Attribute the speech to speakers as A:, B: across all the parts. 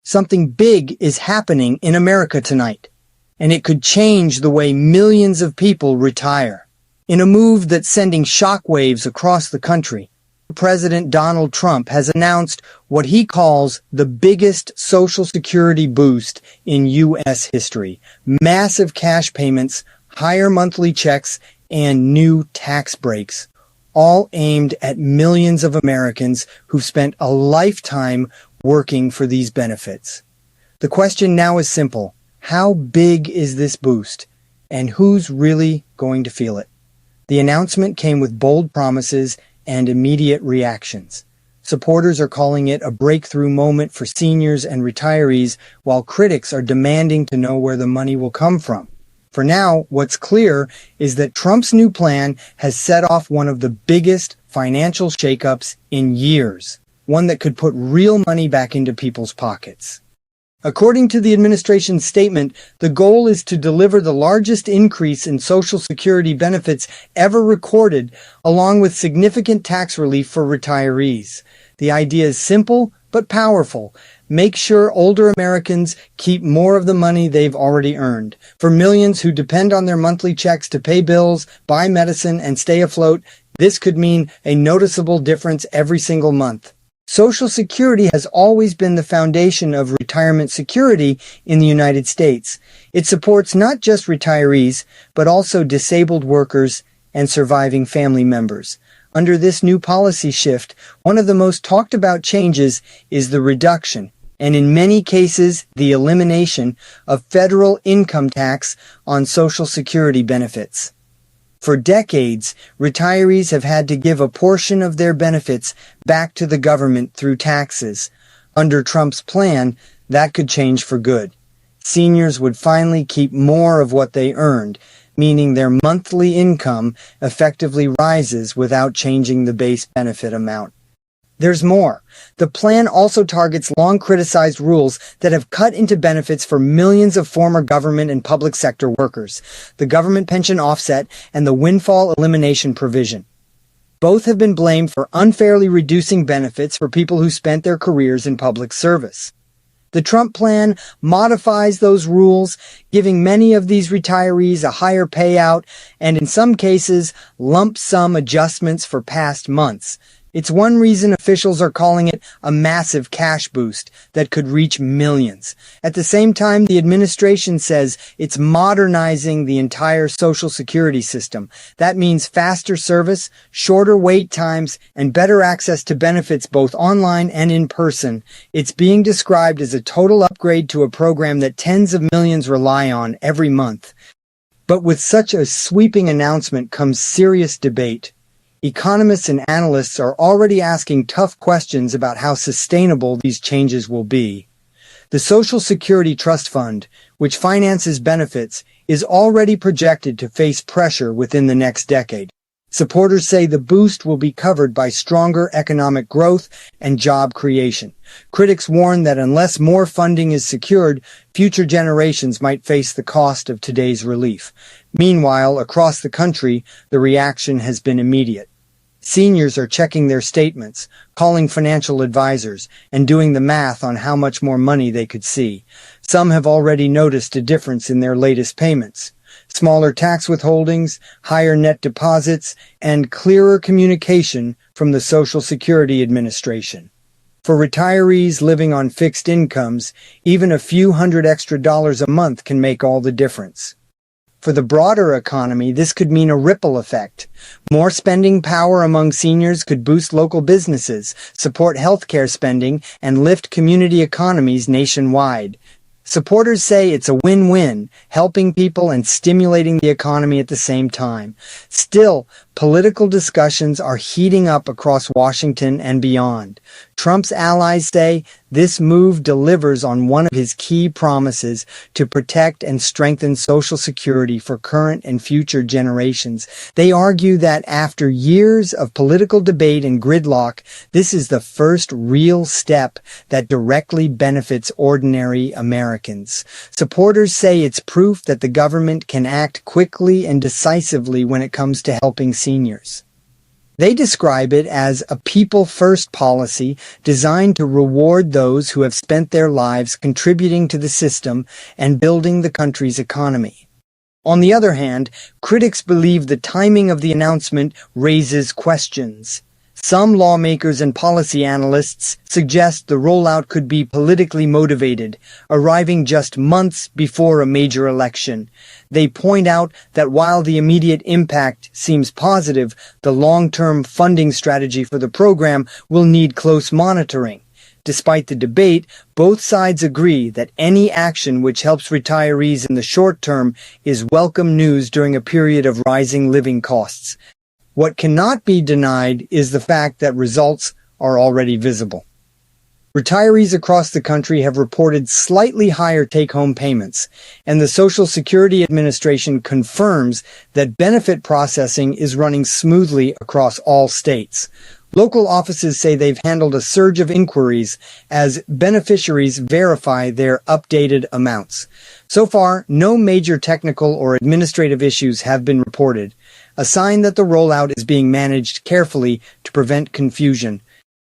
A: Something big is happening in America tonight, and it could change the way millions of people retire. In a move that's sending shockwaves across the country, President Donald Trump has announced what he calls the biggest Social Security boost in U.S. history. Massive cash payments, higher monthly checks, and new tax breaks, all aimed at millions of Americans who've spent a lifetime working for these benefits. The question now is simple. How big is this boost, and who's really going to feel it? The announcement came with bold promises and immediate reactions. Supporters are calling it a breakthrough moment for seniors and retirees, while critics are demanding to know where the money will come from. For now, what's clear is that Trump's new plan has set off one of the biggest financial shakeups in years, one that could put real money back into people's pockets. According to the administration's statement, the goal is to deliver the largest increase in Social Security benefits ever recorded, along with significant tax relief for retirees. The idea is simple but powerful. Make sure older Americans keep more of the money they've already earned. For millions who depend on their monthly checks to pay bills, buy medicine, and stay afloat, this could mean a noticeable difference every single month. Social Security has always been the foundation of retirement security in the United States. It supports not just retirees, but also disabled workers and surviving family members. Under this new policy shift, one of the most talked about changes is the reduction, and in many cases, the elimination of federal income tax on Social Security benefits. For decades, retirees have had to give a portion of their benefits back to the government through taxes. Under Trump's plan, that could change for good. Seniors would finally keep more of what they earned, meaning their monthly income effectively rises without changing the base benefit amount. There's more. The plan also targets long-criticized rules that have cut into benefits for millions of former government and public sector workers, the government pension offset and the windfall elimination provision. Both have been blamed for unfairly reducing benefits for people who spent their careers in public service. The Trump plan modifies those rules, giving many of these retirees a higher payout and, in some cases, lump sum adjustments for past months. It's one reason officials are calling it a massive cash boost that could reach millions. At the same time, the administration says it's modernizing the entire Social Security system. That means faster service, shorter wait times, and better access to benefits both online and in person. It's being described as a total upgrade to a program that tens of millions rely on every month. But with such a sweeping announcement comes serious debate. Economists and analysts are already asking tough questions about how sustainable these changes will be. The Social Security Trust Fund, which finances benefits, is already projected to face pressure within the next decade. Supporters say the boost will be covered by stronger economic growth and job creation. Critics warn that unless more funding is secured, future generations might face the cost of today's relief. Meanwhile, across the country, the reaction has been immediate. Seniors are checking their statements, calling financial advisors, and doing the math on how much more money they could see. Some have already noticed a difference in their latest payments. Smaller tax withholdings, higher net deposits, and clearer communication from the Social Security Administration. For retirees living on fixed incomes, even a few hundred extra dollars a month can make all the difference. For the broader economy, this could mean a ripple effect. More spending power among seniors could boost local businesses, support healthcare spending, and lift community economies nationwide. Supporters say it's a win-win, helping people and stimulating the economy at the same time. Still, political discussions are heating up across Washington and beyond. Trump's allies say this move delivers on one of his key promises to protect and strengthen Social Security for current and future generations. They argue that after years of political debate and gridlock, this is the first real step that directly benefits ordinary Americans. Supporters say it's proof that the government can act quickly and decisively when it comes to helping seniors. They describe it as a people-first policy designed to reward those who have spent their lives contributing to the system and building the country's economy. On the other hand, critics believe the timing of the announcement raises questions. Some lawmakers and policy analysts suggest the rollout could be politically motivated, arriving just months before a major election. They point out that while the immediate impact seems positive, the long-term funding strategy for the program will need close monitoring. Despite the debate, both sides agree that any action which helps retirees in the short term is welcome news during a period of rising living costs. What cannot be denied is the fact that results are already visible. Retirees across the country have reported slightly higher take-home payments, and the Social Security Administration confirms that benefit processing is running smoothly across all states. Local offices say they've handled a surge of inquiries as beneficiaries verify their updated amounts. So far, no major technical or administrative issues have been reported, a sign that the rollout is being managed carefully to prevent confusion.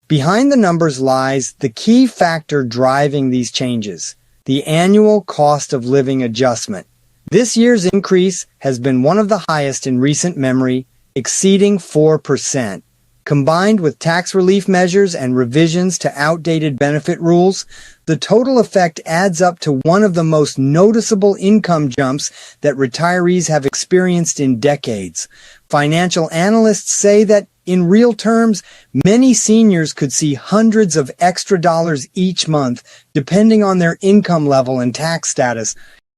A: Behind the numbers lies the key factor driving these changes: the annual cost of living adjustment. This year's increase has been one of the highest in recent memory, exceeding 4%. Combined with tax relief measures and revisions to outdated benefit rules, the total effect adds up to one of the most noticeable income jumps that retirees have experienced in decades. Financial analysts say that, in real terms, many seniors could see hundreds of extra dollars each month, depending on their income level and tax status.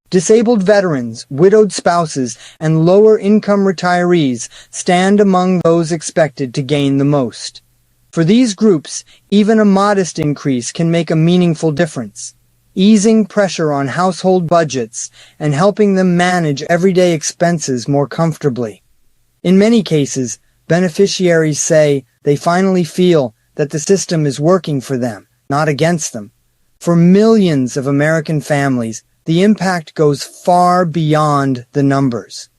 A: Disabled veterans, widowed spouses, and lower-income retirees stand among those expected to gain the most. For these groups, even a modest increase can make a meaningful difference, easing pressure on household budgets and helping them manage everyday expenses more comfortably. In many cases, beneficiaries say they finally feel that the system is working for them, not against them. For millions of American families, the impact goes far beyond the numbers.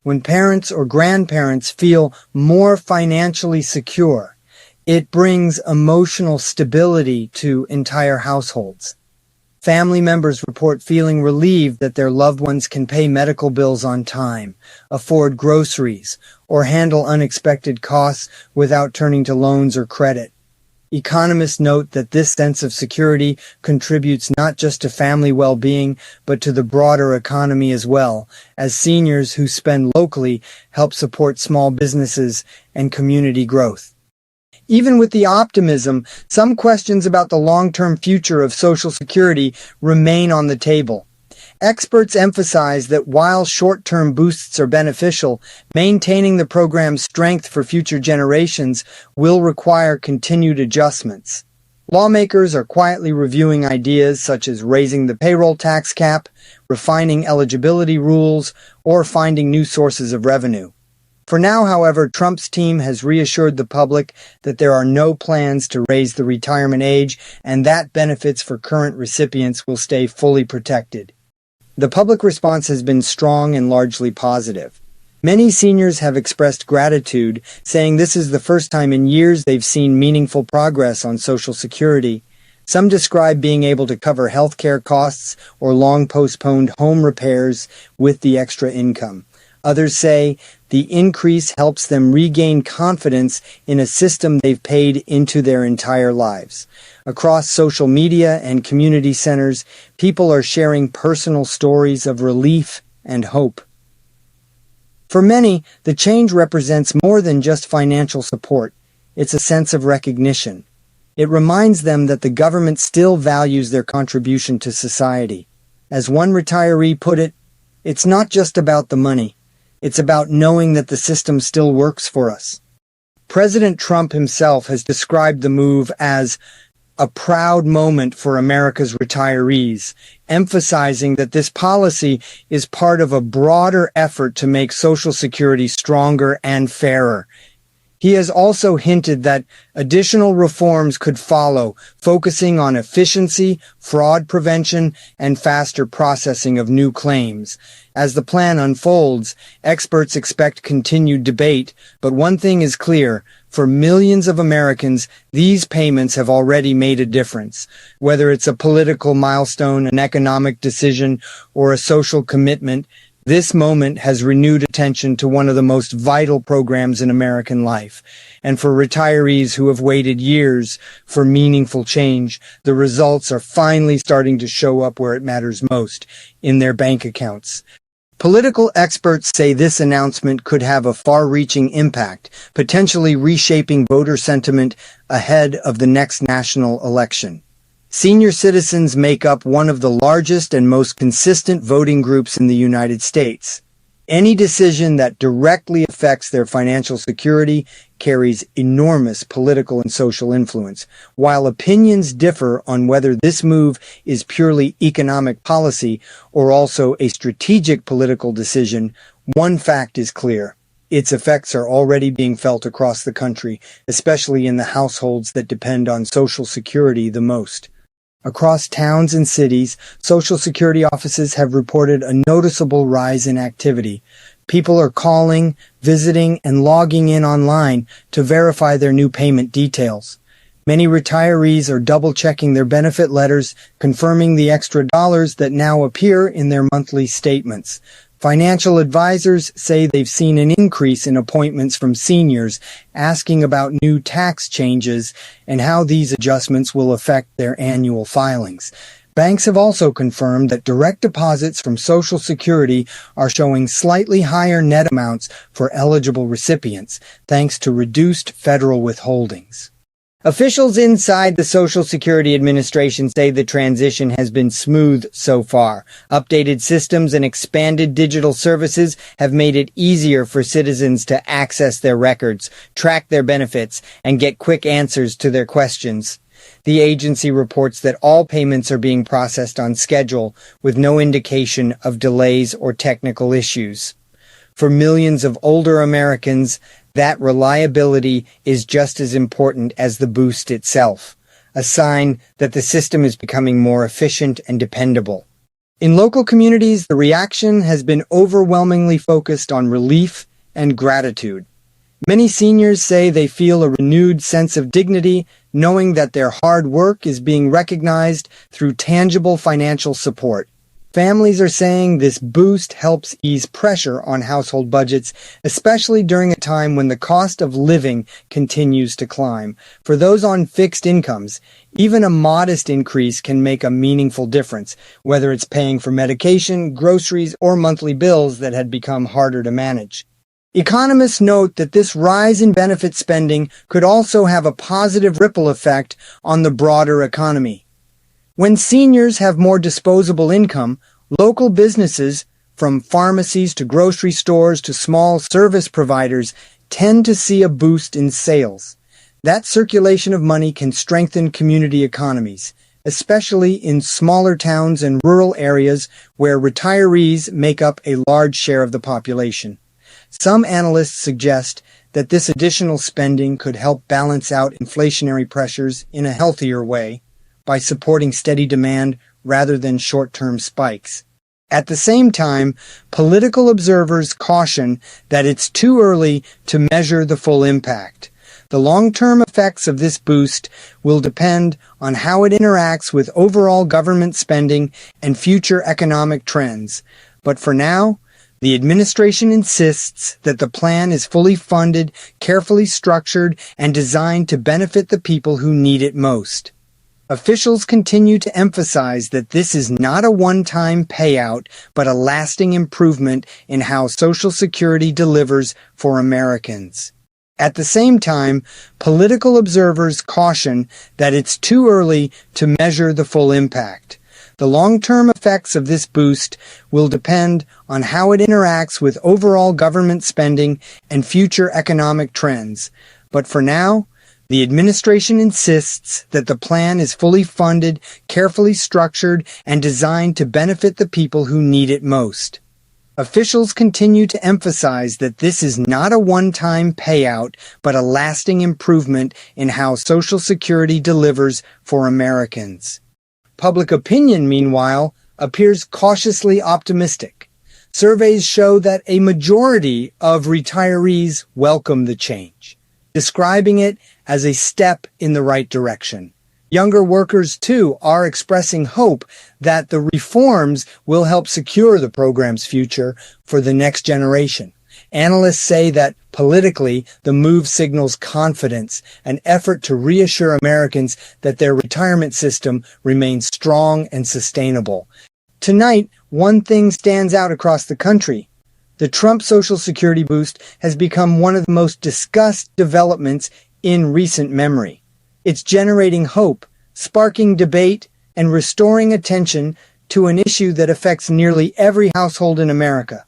A: When parents or grandparents feel more financially secure, it brings emotional stability to entire households. Family members report feeling relieved that their loved ones can pay medical bills on time, afford groceries, or handle unexpected costs without turning to loans or credit. Economists note that this sense of security contributes not just to family well-being, but to the broader economy as well, as seniors who spend locally help support small businesses and community growth. Even with the optimism, some questions about the long-term future of Social Security remain on the table. Experts emphasize that while short-term boosts are beneficial, maintaining the program's strength for future generations will require continued adjustments. Lawmakers are quietly reviewing ideas such as raising the payroll tax cap, refining eligibility rules, or finding new sources of revenue. For now, however, Trump's team has reassured the public that there are no plans to raise the retirement age and that benefits for current recipients will stay fully protected. The public response has been strong and largely positive. Many seniors have expressed gratitude, saying this is the first time in years they've seen meaningful progress on Social Security. Some describe being able to cover health care costs or long-postponed home repairs with the extra income. Others say the increase helps them regain confidence in a system they've paid into their entire lives. Across social media and community centers, people are sharing personal stories of relief and hope. For many, the change represents more than just financial support. It's a sense of recognition. It reminds them that the government still values their contribution to society. As one retiree put it, it's not just about the money. It's about knowing that the system still works for us. President Trump himself has described the move as a proud moment for America's retirees, emphasizing that this policy is part of a broader effort to make Social Security stronger and fairer. He has also hinted that additional reforms could follow, focusing on efficiency, fraud prevention, and faster processing of new claims. As the plan unfolds, experts expect continued debate, but one thing is clear: for millions of Americans, these payments have already made a difference. Whether it's a political milestone, an economic decision, or a social commitment, this moment has renewed attention to one of the most vital programs in American life. And for retirees who have waited years for meaningful change, the results are finally starting to show up where it matters most, in their bank accounts. Political experts say this announcement could have a far-reaching impact, potentially reshaping voter sentiment ahead of the next national election. Senior citizens make up one of the largest and most consistent voting groups in the United States. Any decision that directly affects their financial security carries enormous political and social influence. While opinions differ on whether this move is purely economic policy or also a strategic political decision, one fact is clear: its effects are already being felt across the country, especially in the households that depend on Social Security the most. Across towns and cities, Social Security offices have reported a noticeable rise in activity. People are calling, visiting, and logging in online to verify their new payment details. Many retirees are double-checking their benefit letters, confirming the extra dollars that now appear in their monthly statements. Financial advisors say they've seen an increase in appointments from seniors asking about new tax changes and how these adjustments will affect their annual filings. Banks have also confirmed that direct deposits from Social Security are showing slightly higher net amounts for eligible recipients, thanks to reduced federal withholdings. Officials inside the Social Security Administration say the transition has been smooth so far. Updated systems and expanded digital services have made it easier for citizens to access their records, track their benefits, and get quick answers to their questions. The agency reports that all payments are being processed on schedule, with no indication of delays or technical issues. For millions of older Americans, that reliability is just as important as the boost itself, a sign that the system is becoming more efficient and dependable. In local communities, the reaction has been overwhelmingly focused on relief and gratitude. Many seniors say they feel a renewed sense of dignity, knowing that their hard work is being recognized through tangible financial support. Families are saying this boost helps ease pressure on household budgets, especially during a time when the cost of living continues to climb. For those on fixed incomes, even a modest increase can make a meaningful difference, whether it's paying for medication, groceries, or monthly bills that had become harder to manage. Economists note that this rise in benefit spending could also have a positive ripple effect on the broader economy. When seniors have more disposable income, local businesses, from pharmacies to grocery stores to small service providers, tend to see a boost in sales. That circulation of money can strengthen community economies, especially in smaller towns and rural areas where retirees make up a large share of the population. Some analysts suggest that this additional spending could help balance out inflationary pressures in a healthier way, by supporting steady demand rather than short-term spikes. At the same time, political observers caution that it's too early to measure the full impact. The long-term effects of this boost will depend on how it interacts with overall government spending and future economic trends. But for now, the administration insists that the plan is fully funded, carefully structured, and designed to benefit the people who need it most. Officials continue to emphasize that this is not a one-time payout, but a lasting improvement in how Social Security delivers for Americans. At the same time, political observers caution that it's too early to measure the full impact. The long-term effects of this boost will depend on how it interacts with overall government spending and future economic trends. But for now, the administration insists that the plan is fully funded, carefully structured, and designed to benefit the people who need it most. Officials continue to emphasize that this is not a one-time payout, but a lasting improvement in how Social Security delivers for Americans. Public opinion, meanwhile, appears cautiously optimistic. Surveys show that a majority of retirees welcome the change, describing it as a step in the right direction. Younger workers, too, are expressing hope that the reforms will help secure the program's future for the next generation. Analysts say that politically, the move signals confidence, an effort to reassure Americans that their retirement system remains strong and sustainable. Tonight, one thing stands out across the country. The Trump Social Security boost has become one of the most discussed developments in recent memory. It's generating hope, sparking debate, and restoring attention to an issue that affects nearly every household in America.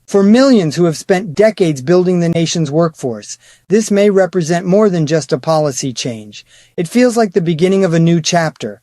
A: For millions who have spent decades building the nation's workforce, this may represent more than just a policy change. It feels like the beginning of a new chapter,